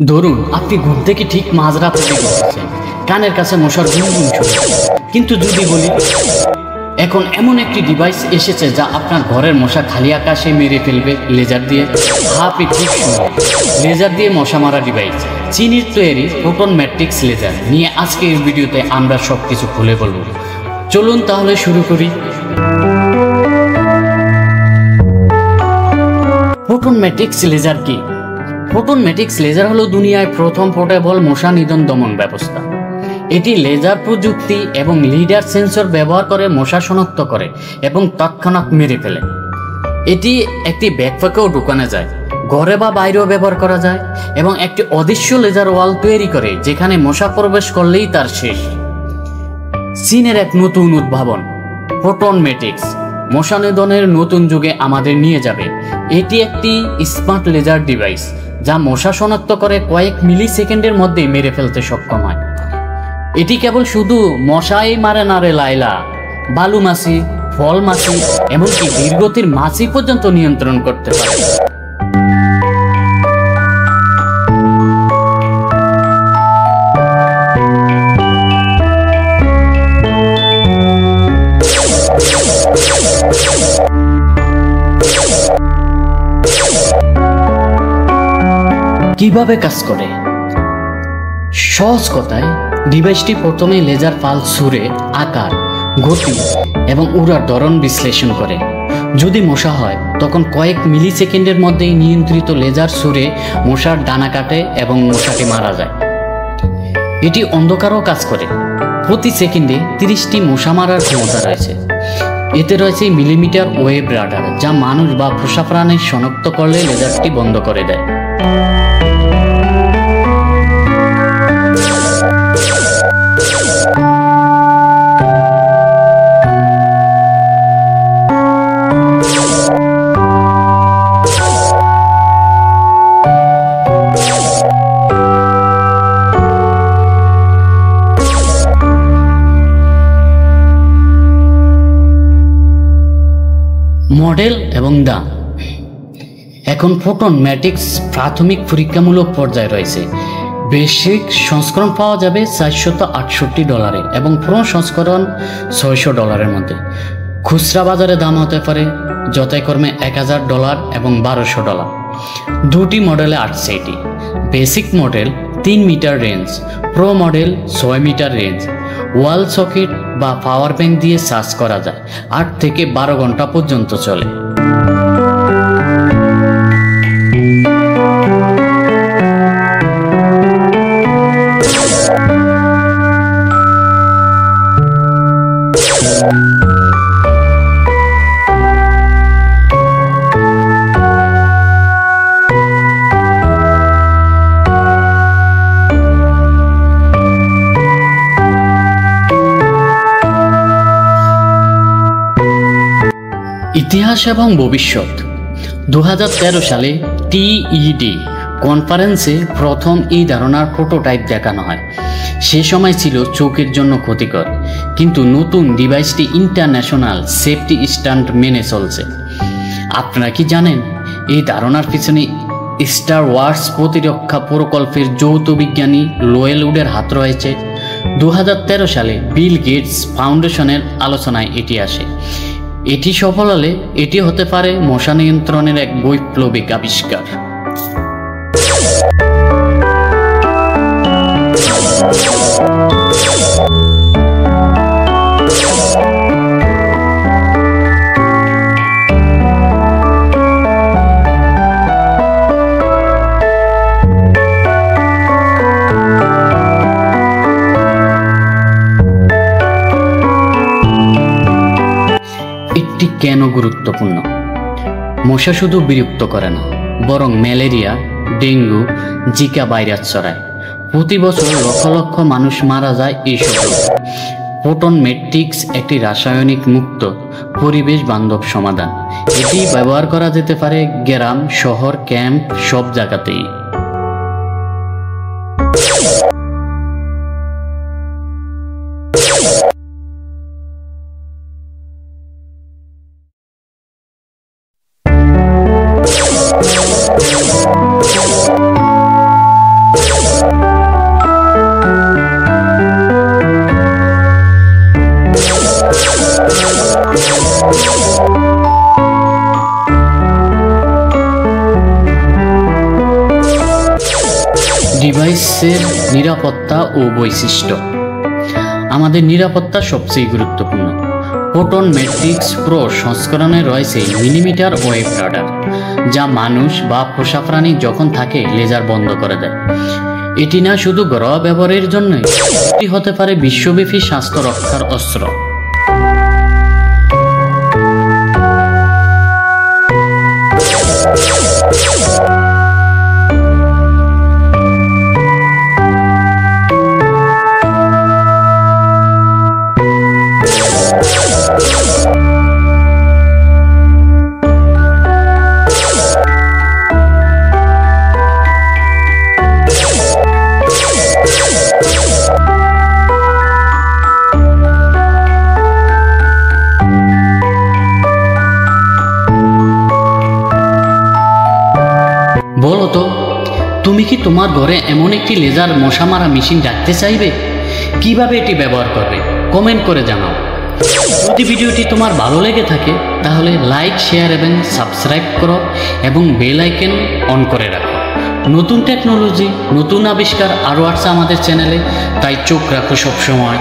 ধরুন আপনি ঘুম থেকে ঠিক মাঝরাত থেকে উঠেছেন, কানের কাছে মশার গুনগুন শুনছেন। কিন্তু যদি বলি এখন এমন একটি ডিভাইস এসেছে যা আপনার ঘরের মশা খালি আকাশে মেরে ফেলবে লেজার দিয়ে। আপনি ঠিক শুনবেন, লেজার দিয়ে মশা মারা ডিভাইস, চীনের তৈরি প্রোটন ম্যাট্রিক্স লেজার নিয়ে আজকে এই ভিডিওতে আমরা সব কিছু খুলে বলব। চলুন তাহলে শুরু করি। প্রোটন ম্যাট্রিক্স লেজার কি? প্রোটন ম্যাট্রিক্স লেজার হলো দুনিয়ায় প্রথম পোর্টেবল মশা নিধন দমন ব্যবস্থা। এটি লেজার প্রযুক্তি এবং লিডার সেন্সর ব্যবহার করে মশা শনাক্ত করে এবং তৎক্ষণাৎ মেরে ফেলে। এটি একটি ব্যাকপ্যাকেও ঢুকানো যায়, ঘরে বা বাইরেও ব্যবহার করা যায় এবং একটি অদৃশ্য লেজার ওয়াল তৈরি করে যেখানে মশা প্রবেশ করলেই তার শেষ। চীনের এক নতুন উদ্ভাবন প্রোটন ম্যাট্রিক্স মশা নিধনের নতুন যুগে আমাদের নিয়ে যাবে। এটি একটি স্মার্ট লেজার ডিভাইস যা মশা শনাক্ত করে কয়েক মিলি সেকেন্ডের মধ্যেই মেরে ফেলতে সক্ষম হয়। এটি কেবল শুধু মশাই মারে না রে লাইলা, বালু মাছি, ফল মাছি, এমনকি ধীরগতির মাছি পর্যন্ত নিয়ন্ত্রণ করতে পারে। কিভাবে কাজ করে? সহজ কথায়, ডিভাইসটি প্রথমে লেজার পালস ছুড়ে আকার, গতি এবং উড়ার ধরন বিশ্লেষণ করে। যদি মশা হয় তখন কয়েক মিলি সেকেন্ডের মধ্যেই নিয়ন্ত্রিত লেজার ছুড়ে মশার ডানা কাটে এবং মশাটি মারা যায়। এটি অন্ধকারও কাজ করে। প্রতি সেকেন্ডে 30টি মশা মারার ক্ষমতা রয়েছে। এতে রয়েছে মিলিমিটার ওয়েভ রাডার, যা মানুষ বা পোষা প্রাণী শনাক্ত করলে লেজারটি বন্ধ করে দেয়। মডেল এবং দাম। এখন প্রোটন ম্যাট্রিক্স প্রাথমিক পরীক্ষামূলক পর্যায়ে রয়েছে। বেসিক সংস্করণ পাওয়া যাবে $468 এবং প্রো সংস্করণ $600 মধ্যে। খুচরা বাজারে দাম হতে পারে যথাক্রমে $1000 এবং $1200। দুটি মডেলে আসছে এটি। Basic model 3 meter range, pro model 6 meter range. Wall socket বা পাওয়ার ব্যাংক দিয়ে চার্জ করা যায়, 8 থেকে 12 ঘন্টা পর্যন্ত চলে। ইতিহাস এবং ভবিষ্যৎ। 2013 সালে TED কনফারেন্সে প্রথম এই ধারণার প্রোটোটাইপ দেখানো হয়। সে সময় ছিল চোখের জন্য ক্ষতিকর, কিন্তু নতুন ডিভাইসটি ইন্টারন্যাশনাল সেফটি স্ট্যান্ডার্ড মেনে চলছে। আপনারা কি জানেন এই ধারণার পিছনে স্টার ওয়ার্স প্রতিরক্ষা প্রকল্পের যৌথ বিজ্ঞানী লোয়েল উডের হাত রয়েছে? 2013 সালে বিল গেটস ফাউন্ডেশনের আলোচনায় এটি আসে। এটি সফল হলে এটি হতে পারে মশা নিয়ন্ত্রণের এক বৈপ্লবিক আবিষ্কার। এটি কেন গুরুত্বপূর্ণ? মশা শুধু বিরক্ত করে না, বরং ম্যালেরিয়া, ডেঙ্গু, জিকা ভাইরাস ছড়ায়। প্রতি বছর লক্ষ লক্ষ মানুষ মারা যায় এইসব রোগে। প্রোটন ম্যাট্রিক্স একটি রাসায়নিক মুক্ত পরিবেশ বান্ধব সমাধান। এটি ব্যবহার করা যেতে পারে গ্রাম, শহর, ক্যাম্প, সব জায়গাতেই। ডিভাইসের নিরাপত্তা ও বৈশিষ্ট্য। আমাদের নিরাপত্তা সবচেয়ে গুরুত্বপূর্ণ। ফোটন ম্যাট্রিক্স প্রো সংস্করণে রয়েছে মিলিমিটার ওয়েভ রাডার, যা মানুষ বা পোষা প্রাণী যখন থাকে লেজার বন্ধ করে দেয়। এটি না শুধু ঘরোয়া ব্যবহারের জন্যই, এটি হতে পারে বিশ্বব্যাপী স্বাস্থ্য রক্ষার অস্ত্র। বলো তো, তুমি কি তোমার ঘরে এমন একটি লেজার মশা মারা মেশিন রাখতে চাইবে? কিভাবে এটি ব্যবহার করবে কমেন্ট করে জানাও। যদি ভিডিওটি তোমার ভালো লেগে থাকে তাহলে লাইক, শেয়ার এবং সাবস্ক্রাইব করো এবং বেল আইকন অন করে রাখো। নতুন টেকনোলজি, নতুন আবিষ্কার আরও আসছে আমাদের চ্যানেলে, তাই চোখ রাখো সবসময়।